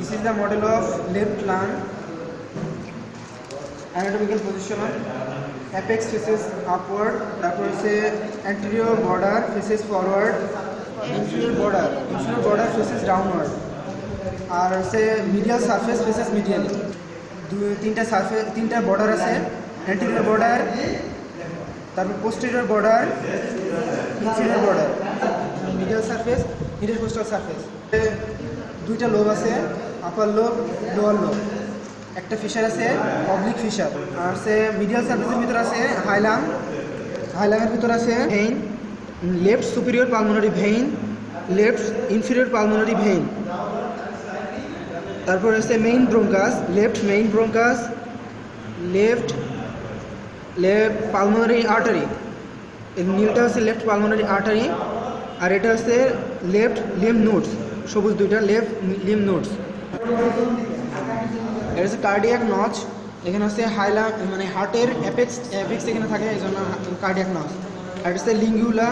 This is the model of left lung. Anatomical position: apex faces upward, তারপর হচ্ছে anterior border faces forward, inferior border faces downward, আর হচ্ছে medial surface faces medially. তিনটা border আছে, anterior border, তারপর posterior border, inferior border, medial surface, intercostal surface. দুইটা lobe আছে, upper lobe, lower lobe. একটা fissure আছে, অবলিক ফিশার। আর আছে মিডিয়াল সার্ফেসের ভিতর আছে হাইলামের ভিতর আছে vein, left superior pulmonary vein, left inferior pulmonary vein. তারপর আছে main bronchus, left main bronchus, left pulmonary artery. নীলটা হচ্ছে লেফট পালমোনারি আর্টারি, আর এটা হচ্ছে লেফট লিম্ফ নোডস, সবুজ দুইটা লেফট লিম্ফ নোডস। এটা হচ্ছে কার্ডিয়াক নচ, এখানে হচ্ছে হার্টের অ্যাপেক্স এখানে থাকে, এই জন্য কার্ডিয়াক নচ। আর এটা হচ্ছে লিঙ্গুলা